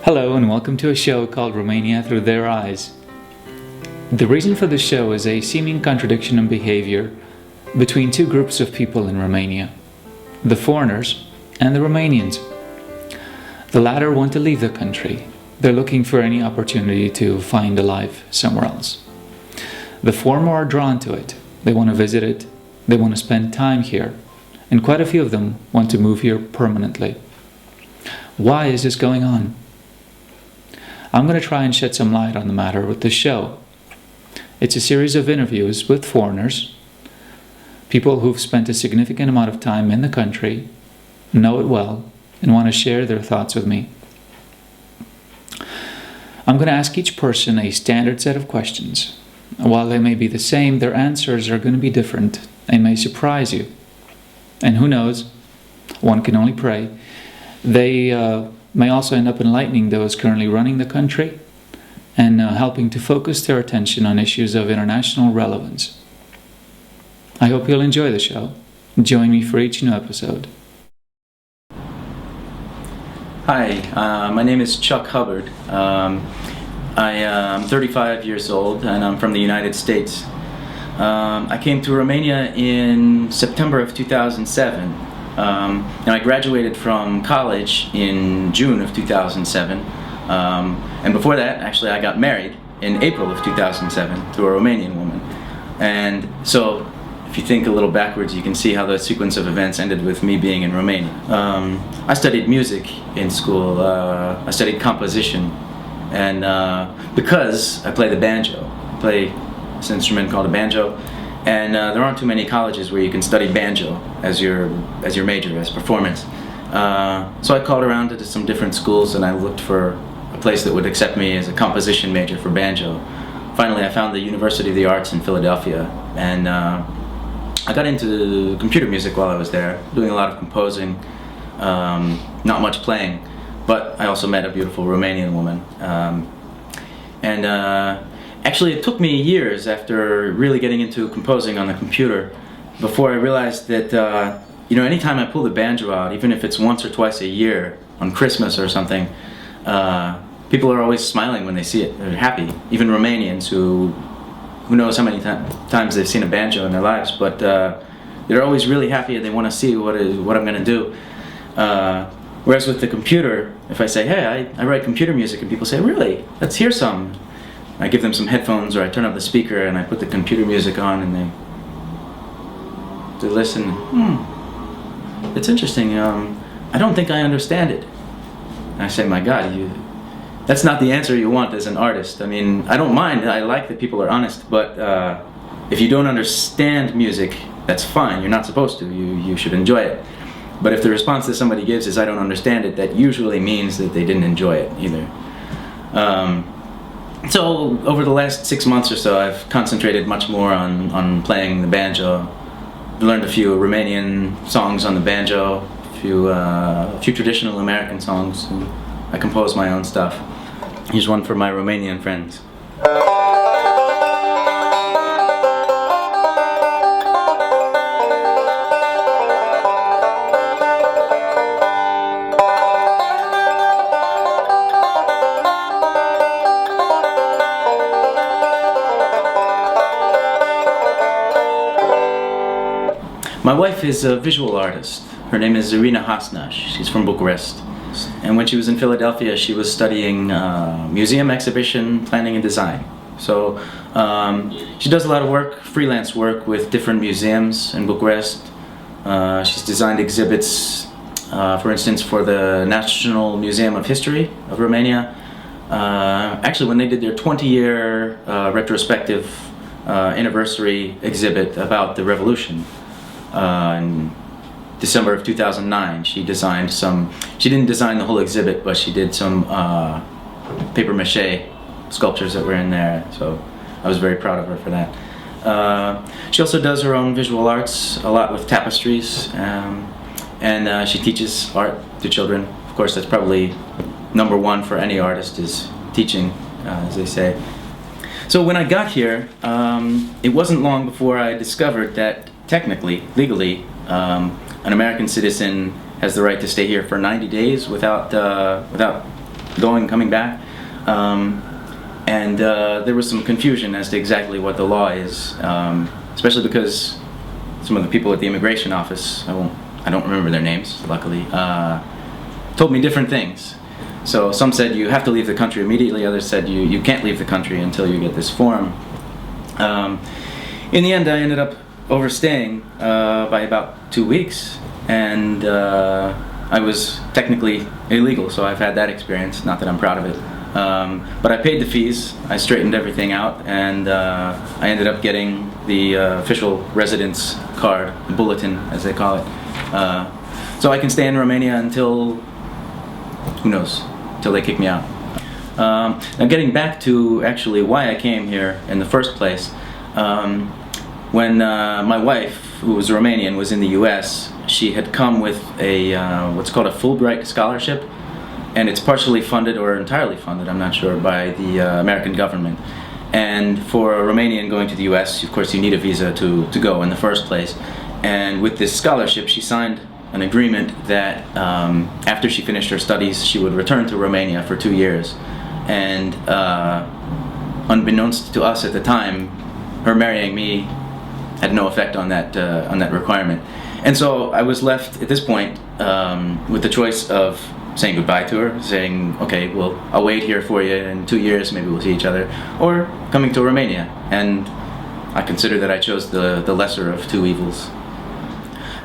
Hello and welcome to a show called Romania Through Their Eyes. The reason for this show is a seeming contradiction in behavior between two groups of people in Romania, the foreigners and the Romanians. The latter want to leave the country. They're looking for any opportunity to find a life somewhere else. The former are drawn to it. They want to visit it. They want to spend time here. And quite a few of them want to move here permanently. Why is this going on? I'm going to try and shed some light on the matter with this show. It's a series of interviews with foreigners, people who've spent a significant amount of time in the country, know it well, and want to share their thoughts with me. I'm going to ask each person a standard set of questions. While they may be the same, their answers are going to be different and may surprise you. And who knows, one can only pray, they may also end up enlightening those currently running the country and helping to focus their attention on issues of international relevance. I hope you'll enjoy the show. Join me for each new episode. Hi, my name is Chuckk Hubbard. I am 35 years old and I'm from the United States. I came to Romania in September of 2007. And I graduated from college in June of 2007. And before that, actually, I got married in April of 2007 to a Romanian woman. And so, if you think a little backwards, you can see how the sequence of events ended with me being in Romania. I studied music in school. I studied composition. And because I play the banjo, I play this instrument called a banjo, and there aren't too many colleges where you can study banjo as your major, as performance. So I called around to some different schools and I looked for a place that would accept me as a composition major for banjo. Finally, I found the University of the Arts in Philadelphia, and I got into computer music while I was there, doing a lot of composing, not much playing. But I also met a beautiful Romanian woman. Actually, it took me years after really getting into composing on the computer before I realized that, anytime I pull the banjo out, even if it's once or twice a year on Christmas or something, people are always smiling when they see it. They're happy. Even Romanians who knows how many times they've seen a banjo in their lives, but they're always really happy and they want to see what I'm going to do. Whereas with the computer, if I say, hey, I write computer music, and people say, really? Let's hear some. I give them some headphones, or I turn up the speaker and I put the computer music on, and they listen. It's interesting. I don't think I understand it. And I say, my God, that's not the answer you want as an artist. I mean, I don't mind. I like that people are honest, but if you don't understand music, that's fine. You're not supposed to. You should enjoy it. But if the response that somebody gives is, I don't understand it, that usually means that they didn't enjoy it either. So over the last 6 months or so, I've concentrated much more on playing the banjo. Learned a few Romanian songs on the banjo, a few traditional American songs, and I compose my own stuff. Here's one for my Romanian friends. My wife is a visual artist. Her name is Irina Hasnash. She's from Bucharest. And when she was in Philadelphia, she was studying museum exhibition planning and design. So she does a lot of work, freelance work with different museums in Bucharest. She's designed exhibits, for instance, for the National Museum of History of Romania. Actually, when they did their 20-year retrospective anniversary exhibit about the revolution, in December of 2009, she didn't design the whole exhibit, but she did some paper mache sculptures that were in there, so I was very proud of her for that. She also does her own visual arts, a lot with tapestries, and she teaches art to children. Of course, that's probably number one for any artist, is teaching, as they say. So when I got here, it wasn't long before I discovered that technically, legally, an American citizen has the right to stay here for 90 days without going, coming back. And there was some confusion as to exactly what the law is, especially because some of the people at the immigration office, I don't remember their names, luckily, told me different things. So some said you have to leave the country immediately, others said you can't leave the country until you get this form. In the end, I ended up overstaying by about 2 weeks, and I was technically illegal, so I've had that experience, not that I'm proud of it. But I paid the fees, I straightened everything out, and I ended up getting the official residence card, the bulletin as they call it. So I can stay in Romania until, who knows, until they kick me out. Now getting back to actually why I came here in the first place, when my wife, who was Romanian, was in the US, she had come with a what's called a Fulbright scholarship, and it's partially funded or entirely funded, I'm not sure, by the American government. And for a Romanian going to the US, of course you need a visa to go in the first place. And with this scholarship she signed an agreement that after she finished her studies she would return to Romania for 2 years. And unbeknownst to us at the time, her marrying me had no effect on that requirement. And so I was left at this point with the choice of saying goodbye to her, saying, okay, well, I'll wait here for you in 2 years, maybe we'll see each other, or coming to Romania. And I consider that I chose the lesser of two evils.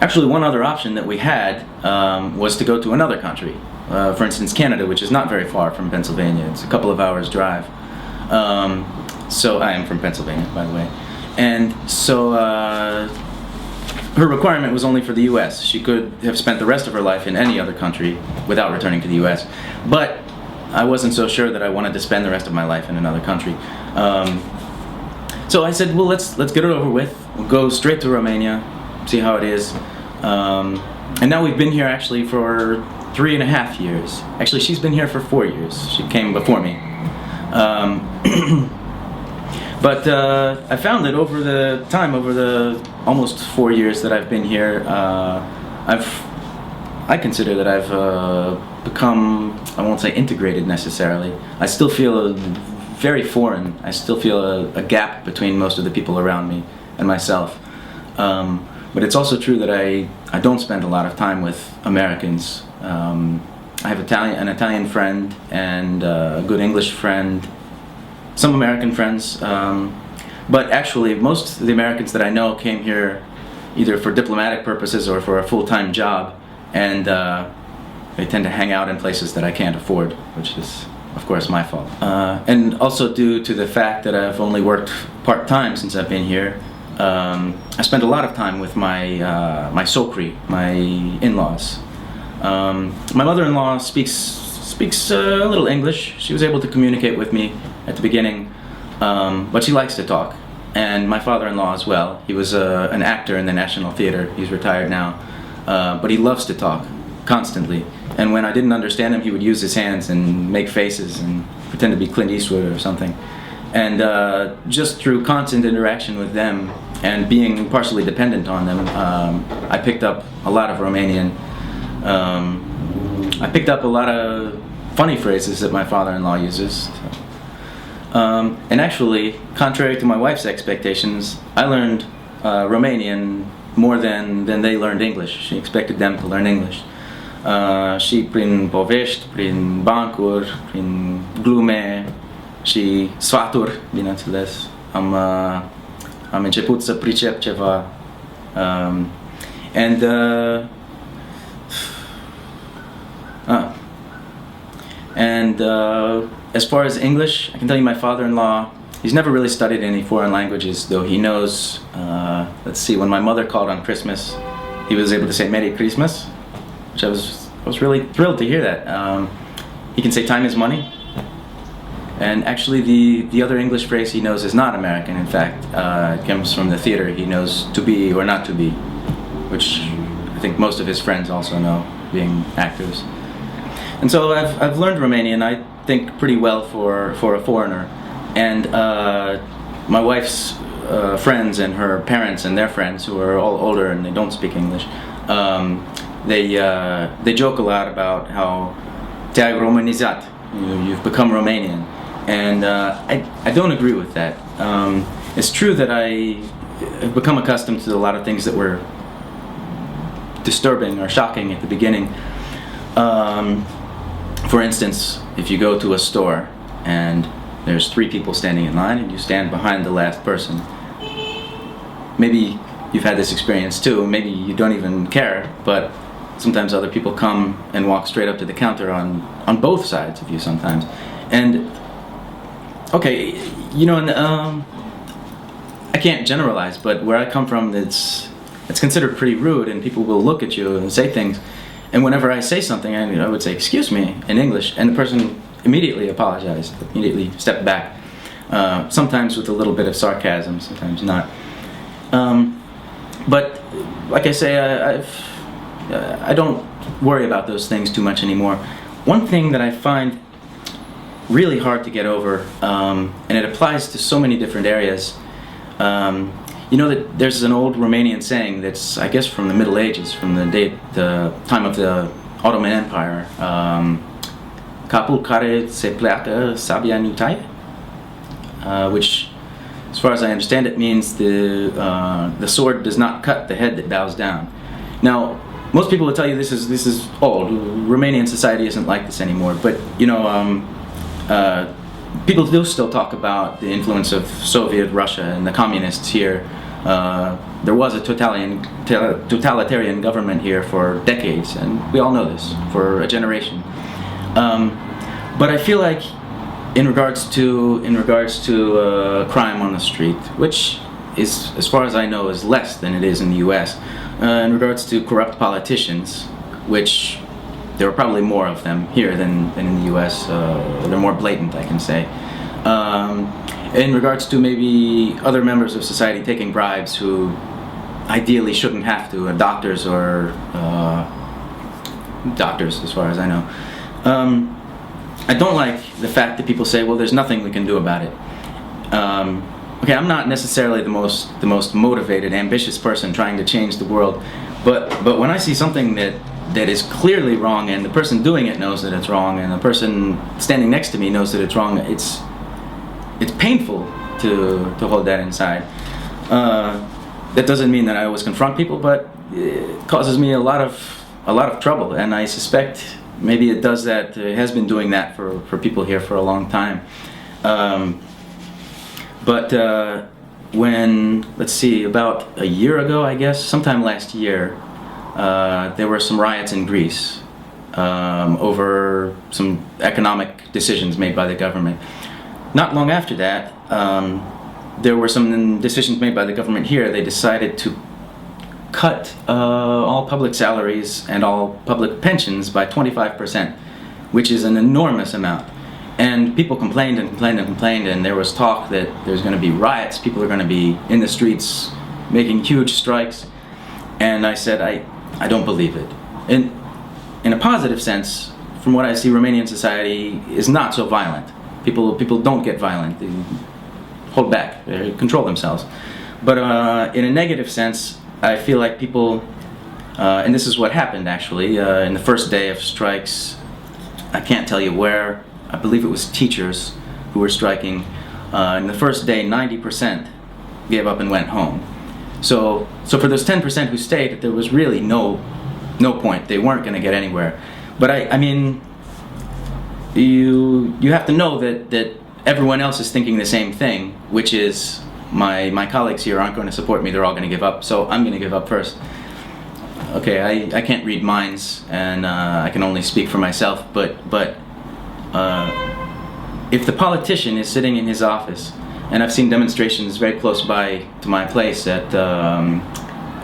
Actually, one other option that we had was to go to another country. For instance, Canada, which is not very far from Pennsylvania. It's a couple of hours drive. So I am from Pennsylvania, by the way. And so her requirement was only for the US. She could have spent the rest of her life in any other country without returning to the US. But I wasn't so sure that I wanted to spend the rest of my life in another country. So I said, well, let's get it over with. We'll go straight to Romania, see how it is. And now we've been here actually for 3.5 years. Actually, she's been here for 4 years. She came before me. But I found that over the almost 4 years that I've been here, I consider that I've become, I won't say integrated necessarily. I still feel very foreign. I still feel a gap between most of the people around me and myself. But it's also true that I don't spend a lot of time with Americans. I have an Italian friend and a good English friend, some American friends, but actually most of the Americans that I know came here either for diplomatic purposes or for a full-time job, and they tend to hang out in places that I can't afford, which is of course my fault. And also due to the fact that I've only worked part-time since I've been here, I spent a lot of time with my socri, my in-laws. My mother-in-law speaks a little English. She was able to communicate with me at the beginning, but she likes to talk. And my father-in-law as well. He was an actor in the National Theater. He's retired now, but he loves to talk constantly. And when I didn't understand him, he would use his hands and make faces and pretend to be Clint Eastwood or something. And just through constant interaction with them and being partially dependent on them, I picked up a lot of Romanian. I picked up a lot of funny phrases that my father-in-law uses. And actually, contrary to my wife's expectations, I learned Romanian more than they learned English. She expected them to learn English. Și prin povești, prin bancuri, prin glume și sfaturi, bineînțeles, am început să pricep ceva. And as far as English, I can tell you my father-in-law, he's never really studied any foreign languages, though he knows, let's see, when my mother called on Christmas, he was able to say Merry Christmas, which I was really thrilled to hear that. He can say time is money. And actually the other English phrase he knows is not American. In fact, it comes from the theater. He knows to be or not to be, which I think most of his friends also know, being actors. And so I've learned Romanian, I think, pretty well for a foreigner. And my wife's friends and her parents and their friends, who are all older and they don't speak English, they joke a lot about how te-ai romanizat, You've become Romanian. And I don't agree with that. It's true that I have become accustomed to a lot of things that were disturbing or shocking at the beginning. For instance, if you go to a store and there's 3 people standing in line and you stand behind the last person, maybe you've had this experience too, maybe you don't even care, but sometimes other people come and walk straight up to the counter on both sides of you sometimes. And okay, you know, and, I can't generalize, but where I come from, it's considered pretty rude, and people will look at you and say things. And whenever I say something, I would say, "Excuse me," in English, and the person immediately apologized, immediately stepped back. Sometimes with a little bit of sarcasm, sometimes not. But like I say, I don't worry about those things too much anymore. One thing that I find really hard to get over, and it applies to so many different areas. You know that there's an old Romanian saying that's, I guess, from the Middle Ages, from the time of the Ottoman Empire. Capul care se pleacă, sabia nu taie, which, as far as I understand it, means the sword does not cut the head that bows down. Now, most people will tell you this is old. Romanian society isn't like this anymore. But you know, people do still talk about the influence of Soviet Russia and the communists here. There was a totalitarian government here for decades, and we all know this, for a generation. But I feel like, in regards to crime on the street, which is, as far as I know, is less than it is in the U.S. In regards to corrupt politicians, which there are probably more of them here than in the U.S. They're more blatant, I can say. In regards to maybe other members of society taking bribes who ideally shouldn't have to, doctors, as far as I know. I don't like the fact that people say, well, there's nothing we can do about it. Okay, I'm not necessarily the most motivated, ambitious person trying to change the world, but when I see something that is clearly wrong, and the person doing it knows that it's wrong, and the person standing next to me knows that it's wrong, it's painful to hold that inside. That doesn't mean that I always confront people, but it causes me a lot of trouble, and I suspect maybe it does that. It has been doing that for people here for a long time. But when, let's see, about a year ago, I guess, sometime last year, there were some riots in Greece over some economic decisions made by the government. Not long after that, there were some decisions made by the government here. They decided to cut all public salaries and all public pensions by 25%, which is an enormous amount. And people complained and complained and complained, and there was talk that there's going to be riots, people are going to be in the streets making huge strikes. And I said, I don't believe it. In a positive sense, from what I see, Romanian society is not so violent. People don't get violent. They hold back. They control themselves. But in a negative sense, I feel like people, and this is what happened actually, in the first day of strikes, I can't tell you where, I believe it was teachers who were striking. In the first day, 90% gave up and went home. So for those 10% who stayed, there was really no point. They weren't going to get anywhere. But I mean, you have to know that everyone else is thinking the same thing, which is my colleagues here aren't going to support me. They're all going to give up. So I'm going to give up first. Okay, I can't read minds, and I can only speak for myself. But if the politician is sitting in his office, and I've seen demonstrations very close by to my place at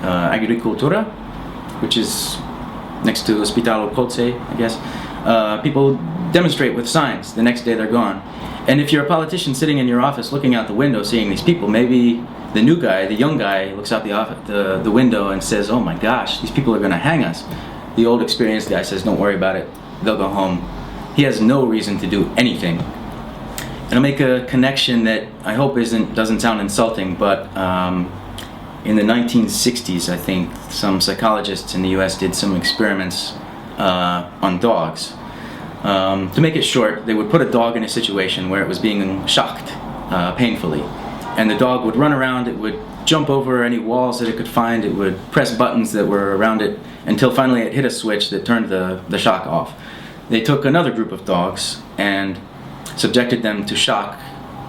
Agricultura, which is next to Spitalul Colței, I guess. People demonstrate with signs. The next day they're gone. And if you're a politician sitting in your office looking out the window seeing these people, maybe the new guy, the young guy, looks out the window and says, oh my gosh, these people are going to hang us. The old experienced guy says, don't worry about it, they'll go home. He has no reason to do anything. And I'll make a connection that I hope doesn't sound insulting, but in the 1960s, I think, some psychologists in the US did some experiments on dogs. To make it short, they would put a dog in a situation where it was being shocked painfully, and the dog would run around, it would jump over any walls that it could find, it would press buttons that were around it, until finally it hit a switch that turned the shock off. They took another group of dogs and subjected them to shock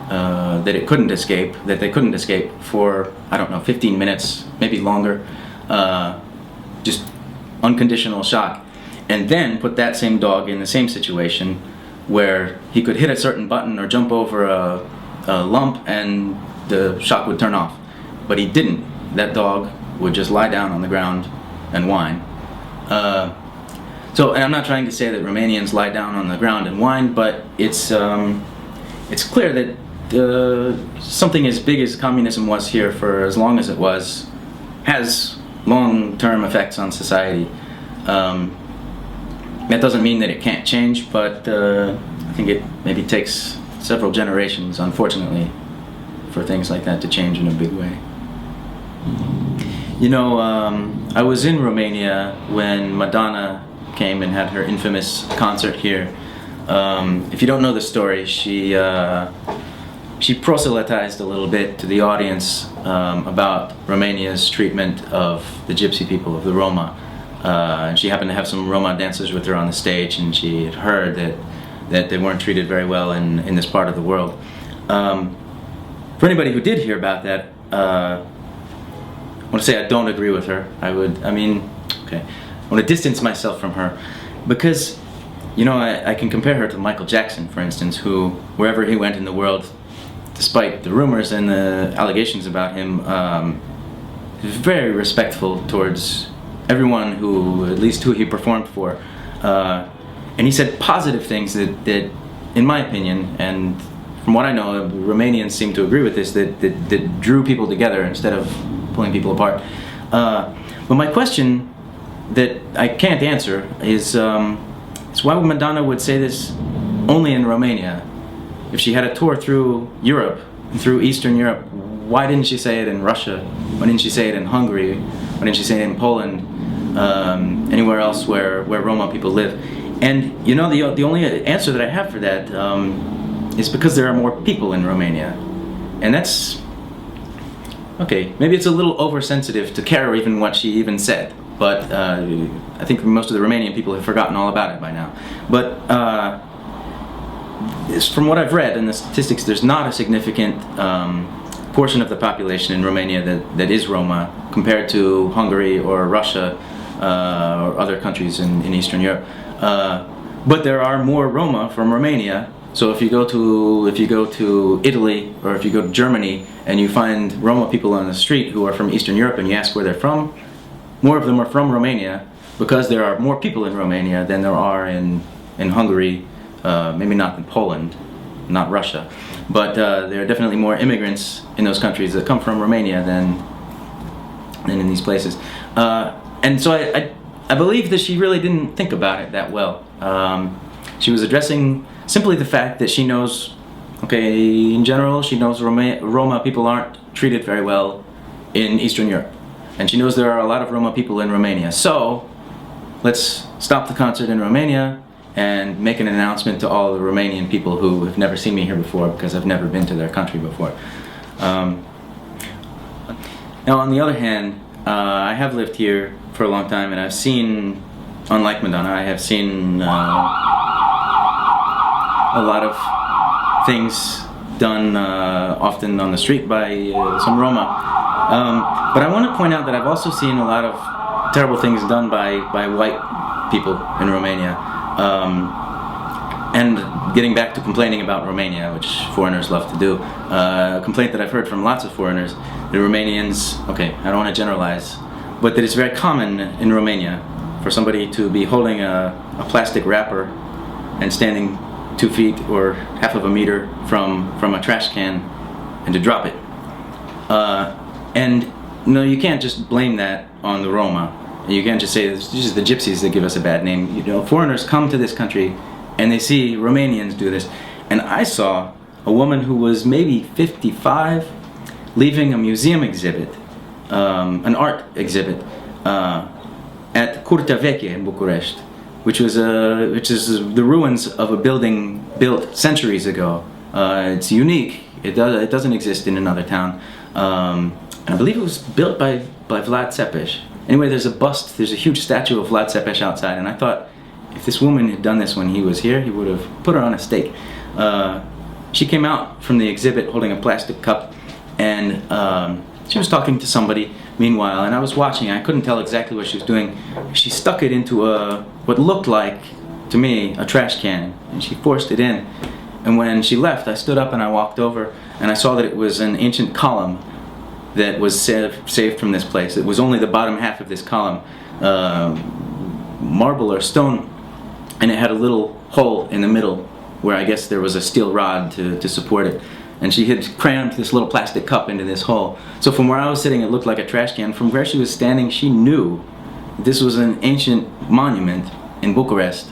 that they couldn't escape for, I don't know, 15 minutes, maybe longer, just unconditional shock, and then put that same dog in the same situation where he could hit a certain button or jump over a lump and the shock would turn off. But he didn't. That dog would just lie down on the ground and whine. And I'm not trying to say that Romanians lie down on the ground and whine, but it's clear that something as big as communism was here for as long as it was has long-term effects on society. That doesn't mean that it can't change, but I think it maybe takes several generations, unfortunately, for things like that to change in a big way. You know, I was in Romania when Madonna came and had her infamous concert here. If you don't know the story, she proselytized a little bit to the audience about Romania's treatment of the gypsy people, of the Roma. And she happened to have some Roma dancers with her on the stage, and she had heard that they weren't treated very well in this part of the world. For anybody who did hear about that, I want to say I don't agree with her. I want to distance myself from her, because, you know, I can compare her to Michael Jackson, for instance, who, wherever he went in the world, despite the rumors and the allegations about him, was very respectful towards everyone who, at least who he performed for. And he said positive things that, in my opinion, and from what I know, Romanians seem to agree with this, that drew people together instead of pulling people apart. But my question that I can't answer is why Madonna would say this only in Romania. If she had a tour through Europe, through Eastern Europe, why didn't she say it in Russia? Why didn't she say it in Hungary? Why didn't she say it in Poland? Anywhere else where Roma people live? And you know, the only answer that I have for that is because there are more people in Romania. And that's, okay, maybe it's a little oversensitive to care even what she even said. But I think most of the Romanian people have forgotten all about it by now. But from what I've read in the statistics, there's not a significant portion of the population in Romania that is Roma compared to Hungary or Russia or other countries in Eastern Europe. But there are more Roma from Romania. So if you go to Italy or if you go to Germany and you find Roma people on the street who are from Eastern Europe and you ask where they're from, more of them are from Romania, because there are more people in Romania than there are in Hungary, maybe not in Poland, not Russia, but there are definitely more immigrants in those countries that come from Romania than in these places. And so I believe that she really didn't think about it that well. She was addressing simply the fact that she knows, okay, in general, she knows Roma people aren't treated very well in Eastern Europe. And she knows there are a lot of Roma people in Romania. So let's stop the concert in Romania and make an announcement to all the Romanian people who have never seen me here before, because I've never been to their country before. Now, on the other hand, I have lived here for a long time, and I've seen, unlike Madonna, I have seen a lot of things done often on the street by some Roma. But I want to point out that I've also seen a lot of terrible things done by white people in Romania. And getting back to complaining about Romania, which foreigners love to do, a complaint that I've heard from lots of foreigners, the Romanians, okay, I don't want to generalize, but that it's very common in Romania for somebody to be holding a plastic wrapper and standing 2 feet or half of a meter from a trash can and to drop it. And no, you can't just blame that on the Roma. You can't just say it's just the gypsies that give us a bad name. You know, foreigners come to this country and they see Romanians do this. And I saw a woman who was maybe 55 leaving a museum exhibit, an art exhibit, at Curtea Veche in Bucharest. which is the ruins of a building built centuries ago. It's unique. It doesn't exist in another town, and I believe it was built by Vlad Țepeș. Anyway, there's a huge statue of Vlad Țepeș outside, and I thought if this woman had done this when he was here, he would have put her on a stake. She came out from the exhibit holding a plastic cup, and she was talking to somebody meanwhile, and I was watching. I couldn't tell exactly what she was doing. She stuck it into what looked like, to me, a trash can, and she forced it in. And when she left, I stood up and I walked over, and I saw that it was an ancient column that was saved from this place. It was only the bottom half of this column, marble or stone, and it had a little hole in the middle where I guess there was a steel rod to support it. And she had crammed this little plastic cup into this hole. So from where I was sitting, it looked like a trash can. From where she was standing, she knew this was an ancient monument in Bucharest,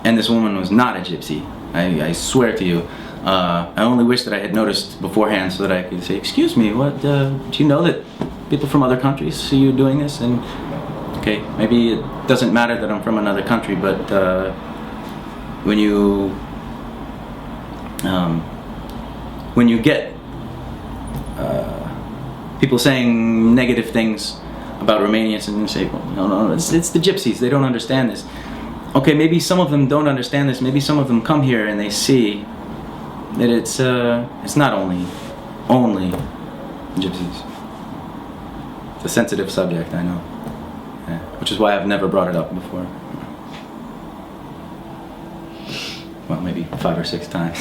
and this woman was not a gypsy. I swear to you. I only wish that I had noticed beforehand so that I could say, excuse me, what, do you know that people from other countries see you doing this? And okay, maybe it doesn't matter that I'm from another country, but when you get people saying negative things about Romanians and you say, well, no, it's the gypsies, they don't understand this. Okay, maybe some of them don't understand this, maybe some of them come here and they see that it's not only gypsies. It's a sensitive subject, I know. Yeah, which is why I've never brought it up before. Well, maybe 5 or 6 times.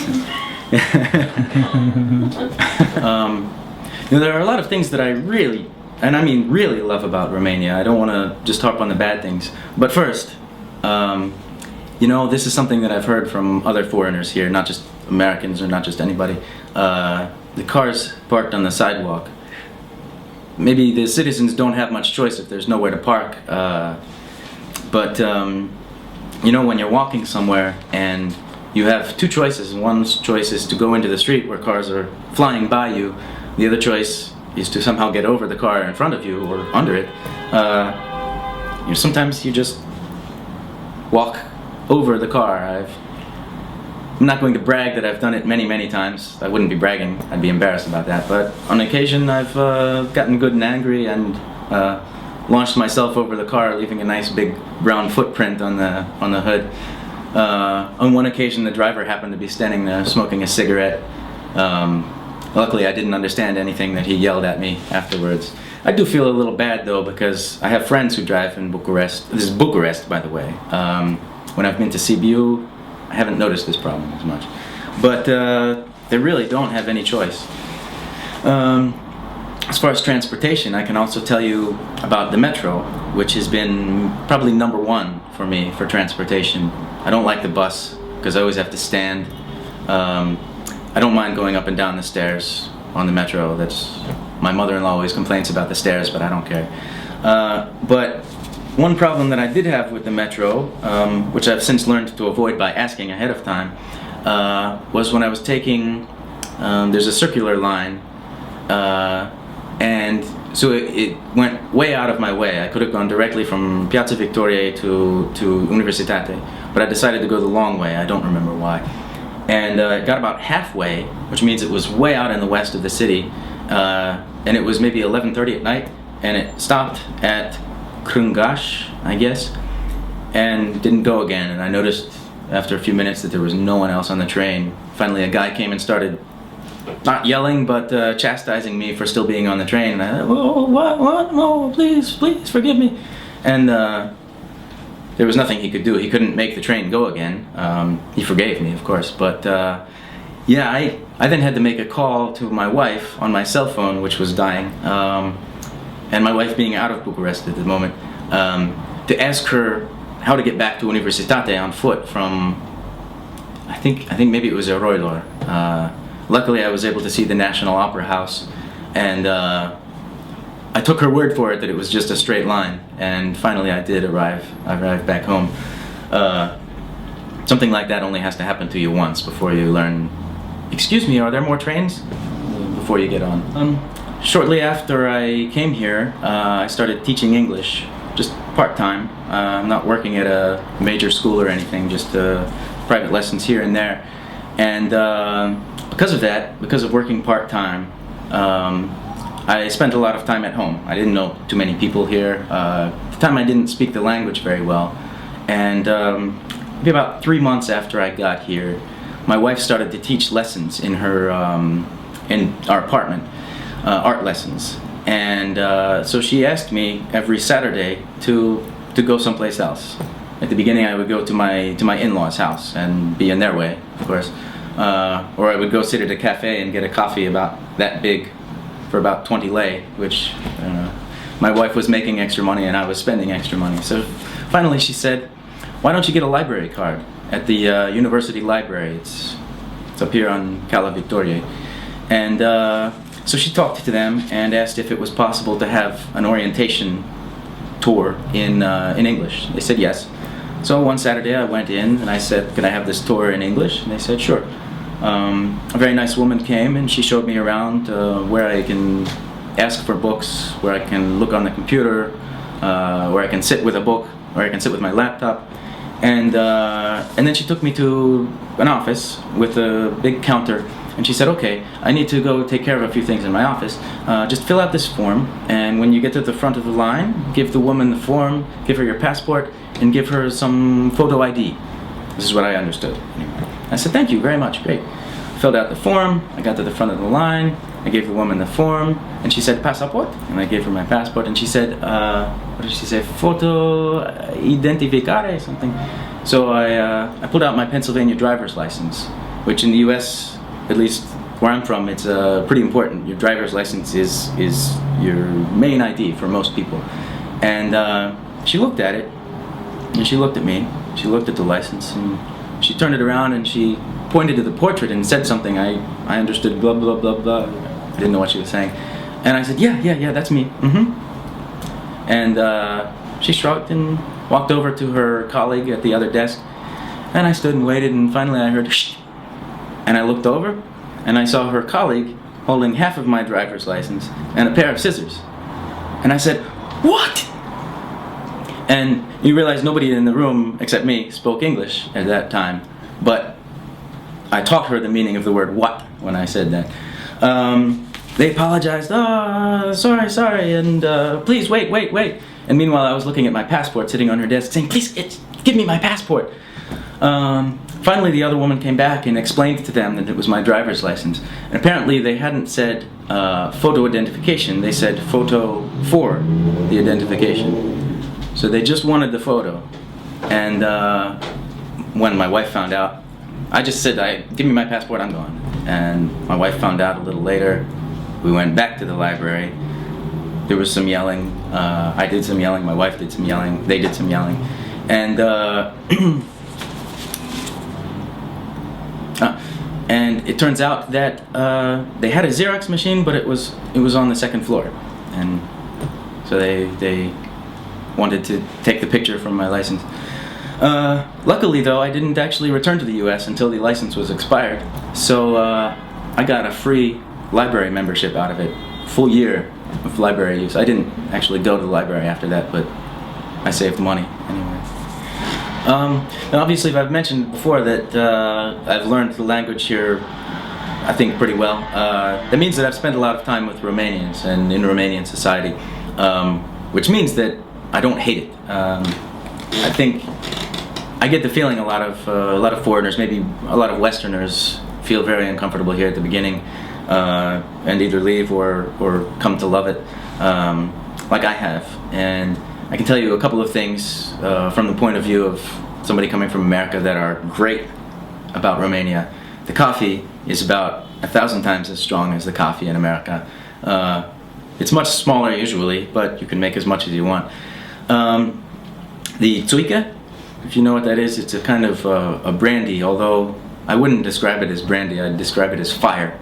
There are a lot of things that I really, and I mean really love about Romania. I don't want to just harp on the bad things. But first, this is something that I've heard from other foreigners here, not just Americans or not just anybody. The cars parked on the sidewalk. Maybe the citizens don't have much choice if there's nowhere to park. But when you're walking somewhere and you have 2 choices. One choice is to go into the street where cars are flying by you. The other choice is to somehow get over the car in front of you or under it. Sometimes you just walk over the car. I'm not going to brag that I've done it many, many times. I wouldn't be bragging. I'd be embarrassed about that. But on occasion, I've gotten good and angry and launched myself over the car, leaving a nice big brown footprint on the hood. On one occasion, the driver happened to be standing there smoking a cigarette. Luckily, I didn't understand anything that he yelled at me afterwards. I do feel a little bad, though, because I have friends who drive in Bucharest. This is Bucharest, by the way. When I've been to Sibiu, I haven't noticed this problem as much. But they really don't have any choice. As far as transportation, I can also tell you about the metro, which has been probably number 1 for me for transportation. I don't like the bus because I always have to stand. I don't mind going up and down the stairs on the metro. My mother-in-law always complains about the stairs, but I don't care. But one problem that I did have with the metro, which I've since learned to avoid by asking ahead of time, was when I was taking, there's a circular line, and so it went way out of my way. I could have gone directly from Piața Victoriei to Universitate, but I decided to go the long way. I don't remember why. And it got about halfway, which means it was way out in the west of the city, and it was maybe 11:30 at night, and it stopped at Crângaș, I guess, and didn't go again. And I noticed after a few minutes that there was no one else on the train. Finally, a guy came and started not yelling, but chastising me for still being on the train. And I thought, "Whoa, what? No, please, forgive me." And there was nothing he could do. He couldn't make the train go again. He forgave me, of course, but I then had to make a call to my wife on my cell phone, which was dying, and my wife being out of Bucharest at the moment, to ask her how to get back to Universitate on foot from, I think maybe it was Roilor. Luckily, I was able to see the National Opera House, and I took her word for it that it was just a straight line, and finally I did arrive. I arrived back home. Something like that only has to happen to you once before you learn, excuse me, are there more trains? Before you get on. Shortly after I came here, I started teaching English, just part-time. I'm not working at a major school or anything, just private lessons here and there. And because of that, because of working part-time, I spent a lot of time at home. I didn't know too many people here. At the time I didn't speak the language very well. And maybe about 3 months after I got here, my wife started to teach lessons in her in our apartment, art lessons. And so she asked me every Saturday to go someplace else. At the beginning I would go to my in-laws' house and be in their way, of course. Or I would go sit at a cafe and get a coffee about that big for about 20 lei, which my wife was making extra money and I was spending extra money. So finally she said, why don't you get a library card at the university library? It's up here on Cala Victoriei. And so she talked to them and asked if it was possible to have an orientation tour in English. They said yes. So one Saturday I went in and I said, can I have this tour in English? And they said, sure. A very nice woman came and she showed me around where I can ask for books, where I can look on the computer, where I can sit with a book, where I can sit with my laptop. And then she took me to an office with a big counter and she said, okay, I need to go take care of a few things in my office. Just fill out this form, and when you get to the front of the line, give the woman the form, give her your passport, and give her some photo ID. This is what I understood. Anyway, I said, thank you very much, great. Filled out the form, I got to the front of the line, I gave the woman the form, and she said, passport? And I gave her my passport, and she said, what did she say, photo identificare, something. So I pulled out my Pennsylvania driver's license, which in the US, at least where I'm from, it's pretty important. Your driver's license is your main ID for most people. And she looked at it, and she looked at me, she looked at the license, and she turned it around and she pointed to the portrait and said something. I understood blah blah blah blah. I didn't know what she was saying. And I said, yeah, that's me. And she shrugged and walked over to her colleague at the other desk. And I stood and waited, and finally I heard shh. And I looked over and I saw her colleague holding half of my driver's license and a pair of scissors. And I said, what? And you realize nobody in the room except me spoke English at that time, but I taught her the meaning of the word what when I said that. They apologized, sorry, and please wait. And meanwhile I was looking at my passport sitting on her desk saying, please, give me my passport. Finally the other woman came back and explained to them that it was my driver's license. And apparently they hadn't said photo identification, they said photo for the identification. So they just wanted the photo. And when my wife found out, I just said, give me my passport, I'm gone. And my wife found out a little later. We went back to the library. There was some yelling. I did some yelling, my wife did some yelling, they did some yelling. And and it turns out that they had a Xerox machine, but it was on the second floor. And so they wanted to take the picture from my license. Luckily though, I didn't actually return to the US until the license was expired. So I got a free library membership out of it, full year of library use. I didn't actually go to the library after that, but I saved money anyway. Now obviously I've mentioned before that I've learned the language here, I think, pretty well. That means that I've spent a lot of time with Romanians and in Romanian society, which means that I don't hate it. I think I get the feeling a lot of foreigners, maybe a lot of Westerners, feel very uncomfortable here at the beginning and either leave or come to love it, like I have. And I can tell you a couple of things from the point of view of somebody coming from America that are great about Romania. The coffee is about 1,000 times as strong as the coffee in America. It's much smaller usually, but you can make as much as you want. The țuică, if you know what that is, it's a kind of a brandy, although I wouldn't describe it as brandy, I'd describe it as fire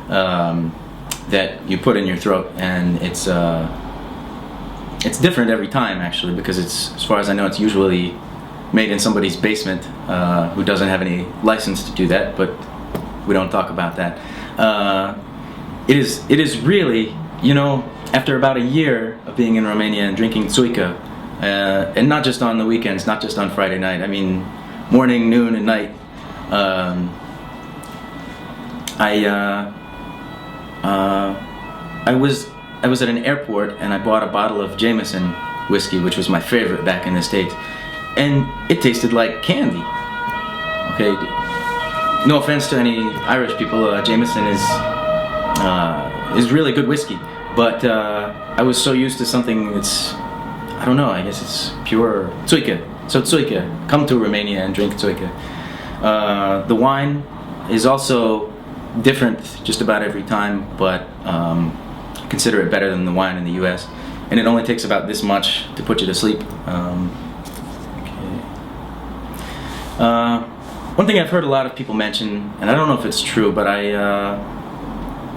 that you put in your throat, and it's different every time actually, because it's, as far as I know, it's usually made in somebody's basement who doesn't have any license to do that, but we don't talk about that. It is really, you know, after about a year of being in Romania and drinking țuică, and not just on the weekends, not just on Friday night. I mean, morning, noon, and night. I was at an airport and I bought a bottle of Jameson whiskey, which was my favorite back in the States, and it tasted like candy. Okay, no offense to any Irish people, Jameson is really good whiskey, but I was so used to something that's, I don't know, I guess it's pure Tsuike. So Tsuike, come to Romania and drink Tsuike. The wine is also different just about every time, but consider it better than the wine in the US. And it only takes about this much to put you to sleep. One thing I've heard a lot of people mention, and I don't know if it's true, but I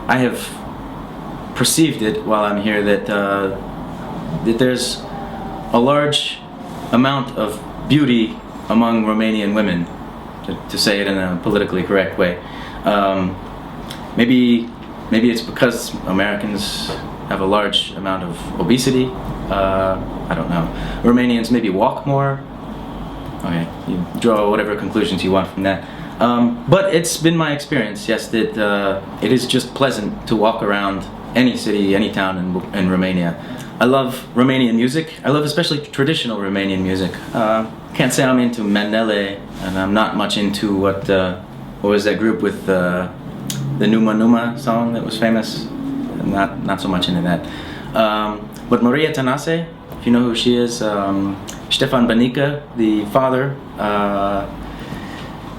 have perceived it while I'm here, that there's a large amount of beauty among Romanian women, to say it in a politically correct way. Maybe it's because Americans have a large amount of obesity. I don't know. Romanians maybe walk more. Okay, you draw whatever conclusions you want from that. But it's been my experience, yes, that it is just pleasant to walk around any city, any town in Romania. I love Romanian music. I love especially traditional Romanian music. Can't say I'm into Manele, and I'm not much into what was that group with the Numa Numa song that was famous. I'm not so much into that. But Maria Tănase, if you know who she is, Ștefan Bănică, the father.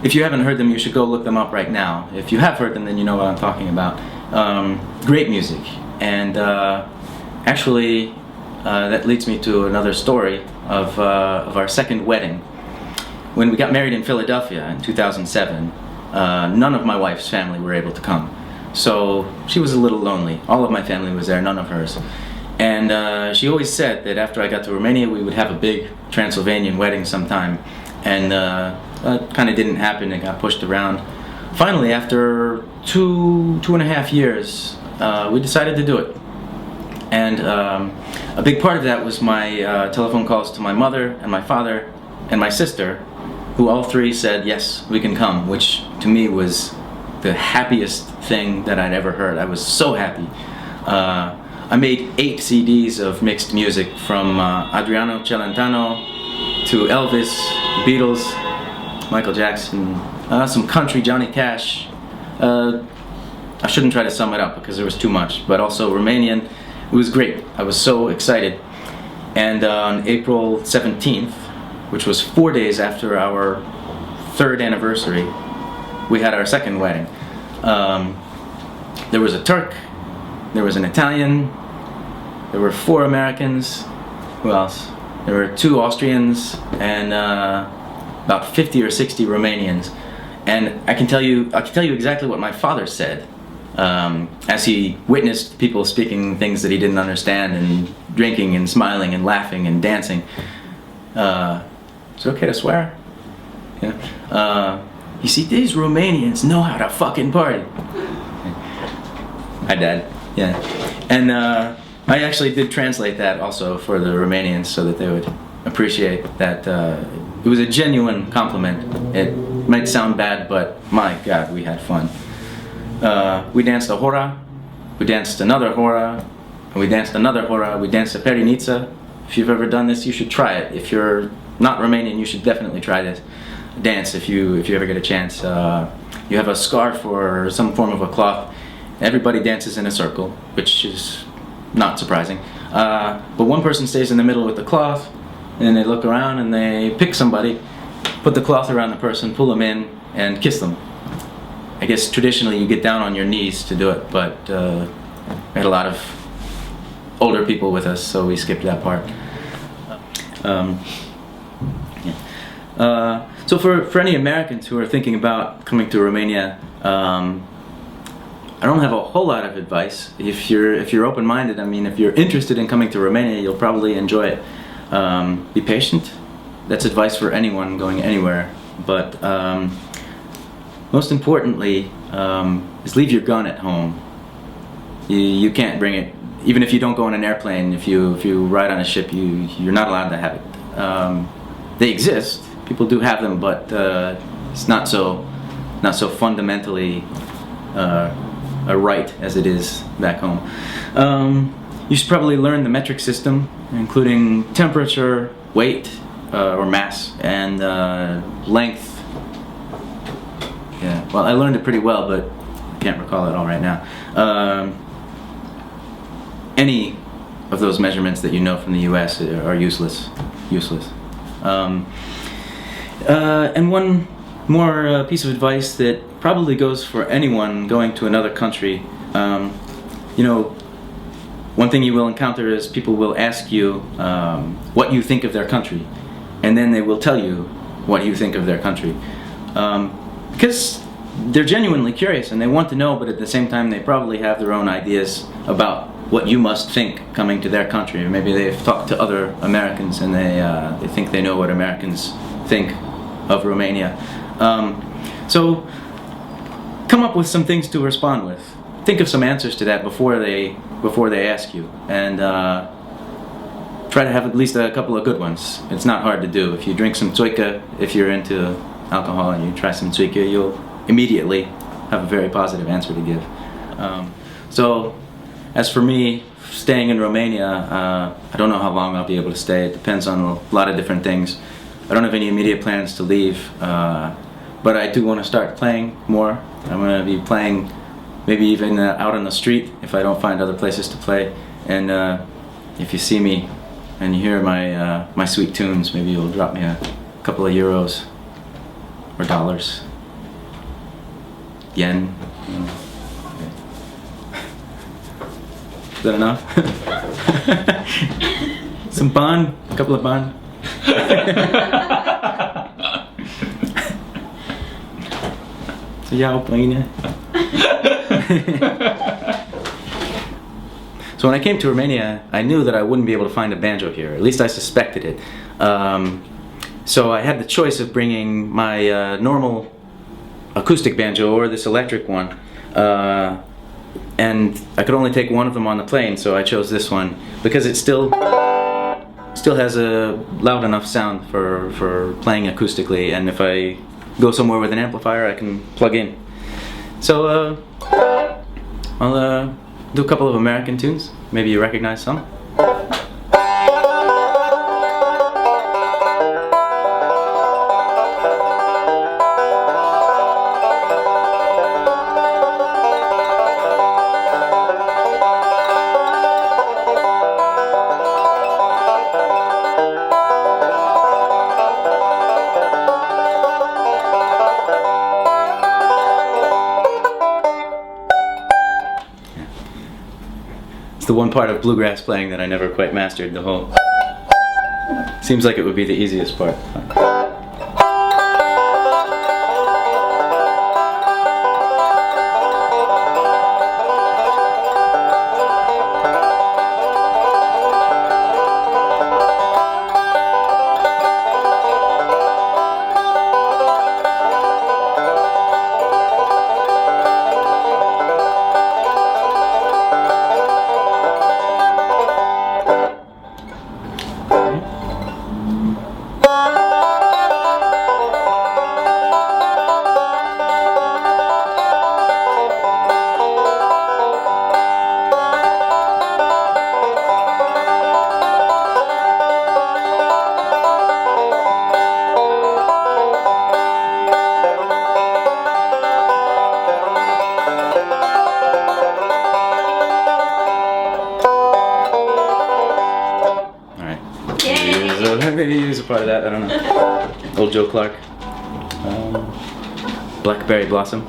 If you haven't heard them, you should go look them up right now. If you have heard them, then you know what I'm talking about. Great music, and actually, that leads me to another story of our second wedding. When we got married in Philadelphia in 2007, none of my wife's family were able to come. So she was a little lonely. All of my family was there, none of hers. And she always said that after I got to Romania, we would have a big Transylvanian wedding sometime. And that kind of didn't happen. It got pushed around. Finally, after two and a half years, we decided to do it. And a big part of that was my telephone calls to my mother and my father and my sister, who all three said, yes, we can come, which to me was the happiest thing that I'd ever heard. I was so happy. I made 8 CDs of mixed music, from Adriano Celentano to Elvis, Beatles, Michael Jackson, some country, Johnny Cash. I shouldn't try to sum it up because there was too much, but also Romanian. It was great. I was so excited. And on April 17th, which was 4 days after our 3rd anniversary, we had our second wedding. There was a Turk, there was an Italian, there were 4 Americans. Who else? There were 2 Austrians and about 50 or 60 Romanians. And I can tell you exactly what my father said as he witnessed people speaking things that he didn't understand, and drinking and smiling and laughing and dancing. Is it okay to swear? Yeah. You see, these Romanians know how to fucking party. Hi, Dad. Yeah. And I actually did translate that also for the Romanians so that they would appreciate that it was a genuine compliment. It might sound bad, but my God, we had fun. We danced a hora, we danced another hora, and we danced another hora. We danced a periniță. If you've ever done this, you should try it. If you're not Romanian, you should definitely try this dance if you ever get a chance. You have a scarf or some form of a cloth. Everybody dances in a circle, which is not surprising. But one person stays in the middle with the cloth, and then they look around and they pick somebody, put the cloth around the person, pull them in, and kiss them. I guess traditionally you get down on your knees to do it, but we had a lot of older people with us, so we skipped that part. So for any Americans who are thinking about coming to Romania, I don't have a whole lot of advice. If you're open-minded, I mean, if you're interested in coming to Romania, you'll probably enjoy it. Be patient. That's advice for anyone going anywhere. But most importantly, is leave your gun at home. You can't bring it even if you don't go on an airplane, if you ride on a ship, you're not allowed to have it. They exist. People do have them, but it's not so fundamentally a right as it is back home. You should probably learn the metric system, including temperature, weight, or mass, and length. Yeah, well, I learned it pretty well, but I can't recall it all right now. Any of those measurements that you know from the U.S. are useless. And one more piece of advice that probably goes for anyone going to another country. One thing you will encounter is people will ask you what you think of their country, and then they will tell you what you think of their country. Because they're genuinely curious and they want to know, but at the same time they probably have their own ideas about what you must think coming to their country. Or maybe they've talked to other Americans and they think they know what Americans think of Romania. So come up with some things to respond with. Think of some answers to that before they ask you, and try to have at least a couple of good ones. It's not hard to do. If you drink some Chuckk, if you're into alcohol and you try some Chuckk, you'll immediately have a very positive answer to give. So as for me, staying in Romania, I don't know how long I'll be able to stay. It depends on a lot of different things. I don't have any immediate plans to leave, but I do want to start playing more. I'm going to be playing maybe even out on the street if I don't find other places to play. And if you see me and you hear my sweet tunes, maybe you'll drop me a couple of euros or dollars, yen. Okay. Is that enough? Some bun, a couple of bun. So when I came to Romania, I knew that I wouldn't be able to find a banjo here. At least I suspected it. So I had the choice of bringing my normal acoustic banjo or this electric one. And I could only take one of them on the plane, so I chose this one because it still has a loud enough sound for playing acoustically, and if I go somewhere with an amplifier I can plug in. So I'll do a couple of American tunes. Maybe you recognize some. It's the one part of bluegrass playing that I never quite mastered. The whole seems like it would be the easiest part. Maybe use a part of that, I don't know. Old Joe Clark. Blackberry Blossom.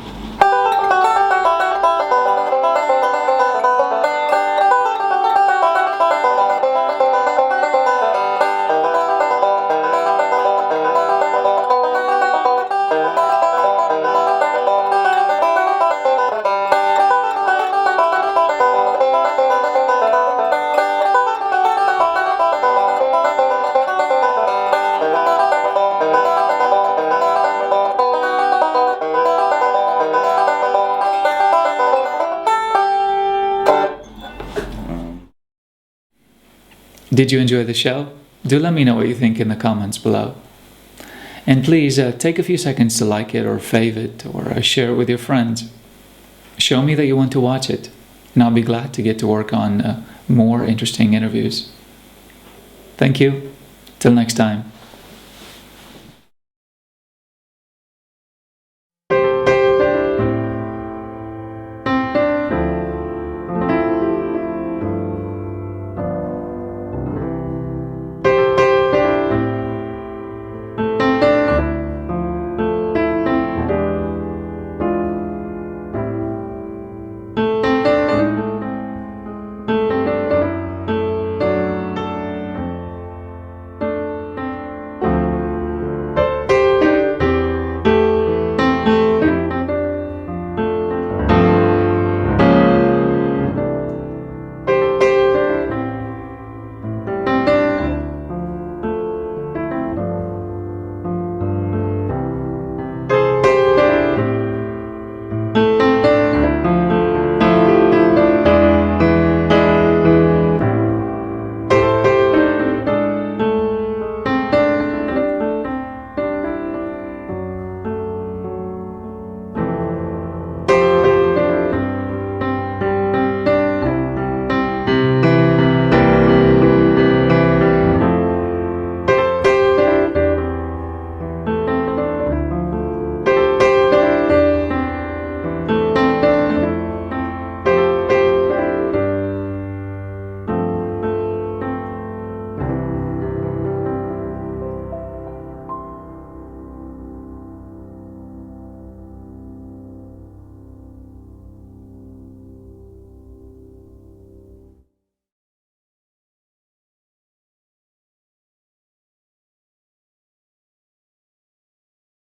Did you enjoy the show? Do let me know what you think in the comments below. And please take a few seconds to like it or fave it or share it with your friends. Show me that you want to watch it, and I'll be glad to get to work on more interesting interviews. Thank you. Till next time.